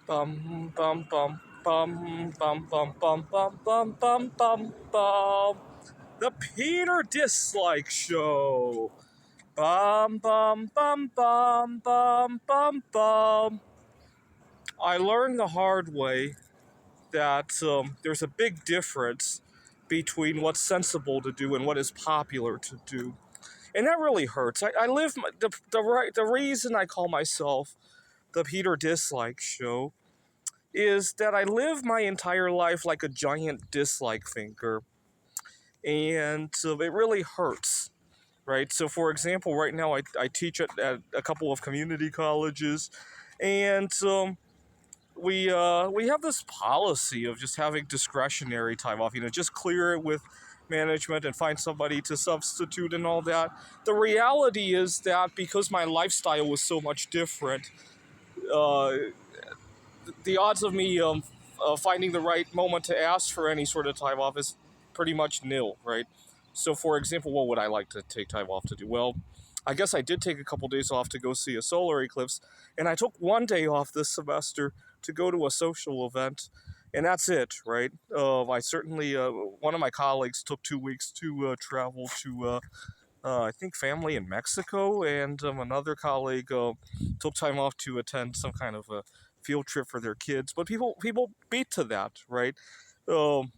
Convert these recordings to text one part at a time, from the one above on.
Bum bum bum bum bum bum bum bum bum bum bum bum. The Peter Dislike Show. Bum bum bum bum bum bum bum. I learned the hard way that there's a big difference between what's sensible to do and what is popular to do, and that really hurts. I live the reason I call myself the Peter Dislike Show is that I live my entire life like a giant dislike finger, and it really hurts, right? So, for example, right now I teach at a couple of community colleges, and we have this policy of just having discretionary time off. Just clear it with management and find somebody to substitute and all that. The reality is that because my lifestyle was so much different, uh, the odds of me finding the right moment to ask for any sort of time off is pretty much nil, right? So, for example, what would I like to take time off to do? Well, I guess I did take a couple days off to go see a solar eclipse, and I took one day off this semester to go to a social event, and that's it, right? I certainly, one of my colleagues took 2 weeks to travel to, I think, family in Mexico, and another colleague took time off to attend some kind of a field trip for their kids. But people beat to that, right? Um,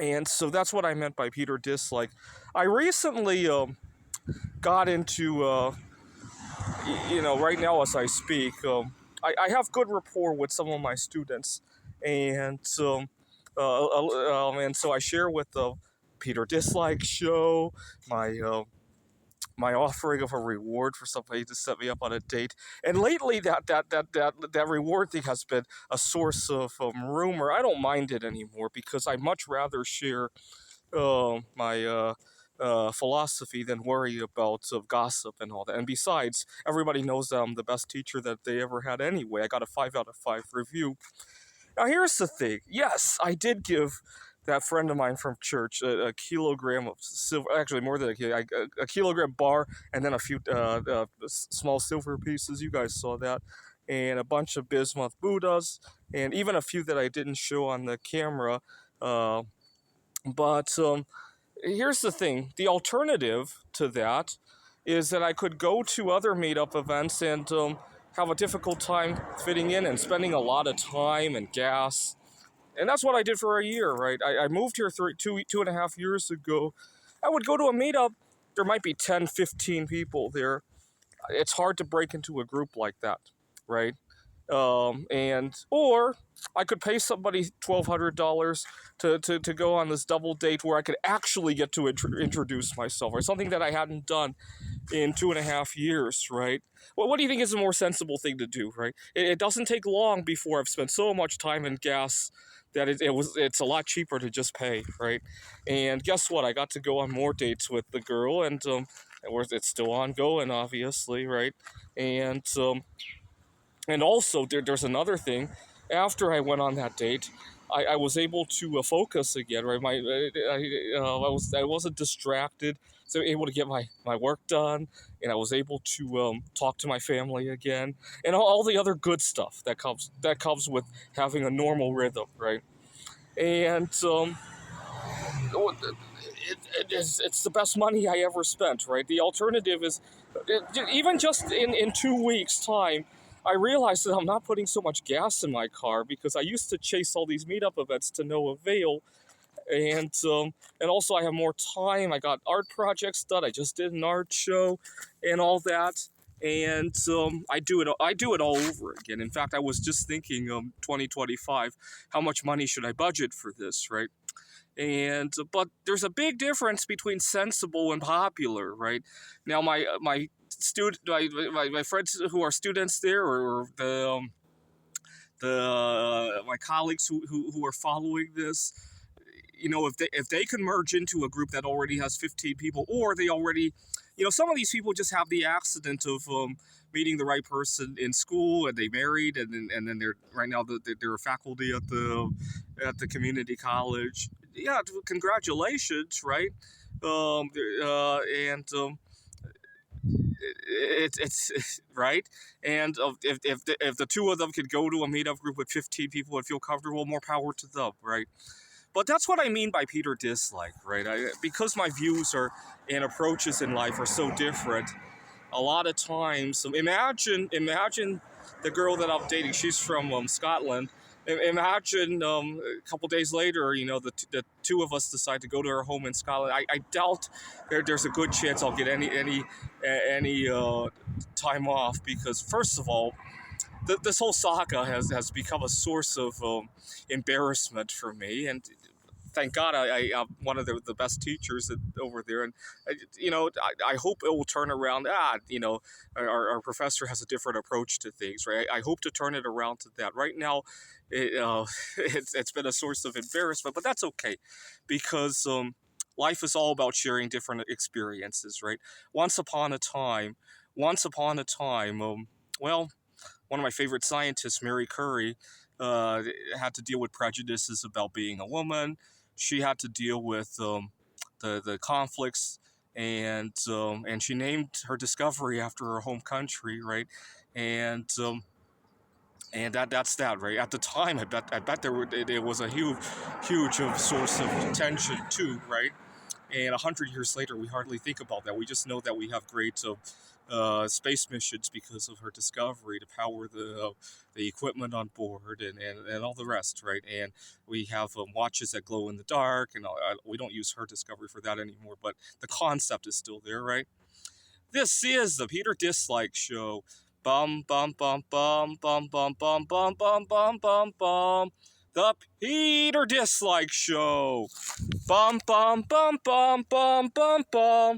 and so that's what I meant by Peter Dislike. I recently got into, right now as I speak, I have good rapport with some of my students, and so I share with the Peter Dislike Show my offering of a reward for somebody to set me up on a date. And lately, that reward thing has been a source of rumor. I don't mind it anymore because I much rather share my philosophy than worry about gossip and all that. And besides, everybody knows that I'm the best teacher that they ever had anyway. I got a 5 out of 5 review. Now, here's the thing. Yes, I did give that friend of mine from church a kilogram of silver, actually more than a kilogram bar, and then a few small silver pieces. You guys saw that. And a bunch of bismuth Buddhas, and even a few that I didn't show on the camera. But here's the thing. The alternative to that is that I could go to other meetup events and have a difficult time fitting in and spending a lot of time and gas. And that's what I did for a year, right? I moved here 2.5 years ago. I would go to a meetup. There might be 10, 15 people there. It's hard to break into a group like that, right? Or I could pay somebody $1,200 to go on this double date where I could actually get to introduce myself, or something that I hadn't done in 2.5 years, right? Well, what do you think is a more sensible thing to do, right? It doesn't take long before I've spent so much time and gas that it's a lot cheaper to just pay, right? And guess what? I got to go on more dates with the girl, and it's still ongoing, obviously, right? And also, there's another thing. After I went on that date, I was able to focus again. Right, I wasn't distracted, so able to get my work done, and I was able to talk to my family again, and all the other good stuff that comes with having a normal rhythm, right? And it's the best money I ever spent, right? The alternative is, even just in 2 weeks' time, I realized that I'm not putting so much gas in my car because I used to chase all these meetup events to no avail. And also I have more time. I got art projects done. I just did an art show and all that. And I do it all over again. In fact, I was just thinking 2025, how much money should I budget for this, right? But there's a big difference between sensible and popular, right? Now my friends who are students there, or the my colleagues who are following this, if they can merge into a group that already has 15 people, or they already, some of these people just have the accident of meeting the right person in school, and they married, and then they're right now they're faculty at the community college. Yeah, congratulations, right? And it's right. And if the two of them could go to a meetup group with 15 people and feel comfortable, more power to them, right? But that's what I mean by Peter dislike, right? Because my views are and approaches in life are so different. A lot of times, imagine the girl that I'm dating. She's from Scotland. Imagine a couple days later, the two of us decide to go to her home in Scotland. I doubt there's a good chance I'll get any time off, because first of all, this whole saga has become a source of embarrassment for me, and thank God I'm one of the best teachers over there, and I hope it will turn around. Our professor has a different approach to things, right? I hope to turn it around to that. Right now, it's been a source of embarrassment, but that's okay, because life is all about sharing different experiences, right? Once upon a time, well, one of my favorite scientists, Mary Curie, had to deal with prejudices about being a woman. She had to deal with the conflicts, and she named her discovery after her home country, right? And that's that, right? At the time, I bet it was a huge source of tension too, right? And 100 years later, we hardly think about that. We just know that we have great space missions because of her discovery to power the equipment on board, and all the rest, right? And we have watches that glow in the dark, and we don't use her discovery for that anymore, but the concept is still there, right? This is the Peter Dislike Show. Bum bum bum bum bum bum bum bum bum bum bum bum. The Peter Dislike Show. Bum bum bum bum bum bum bum.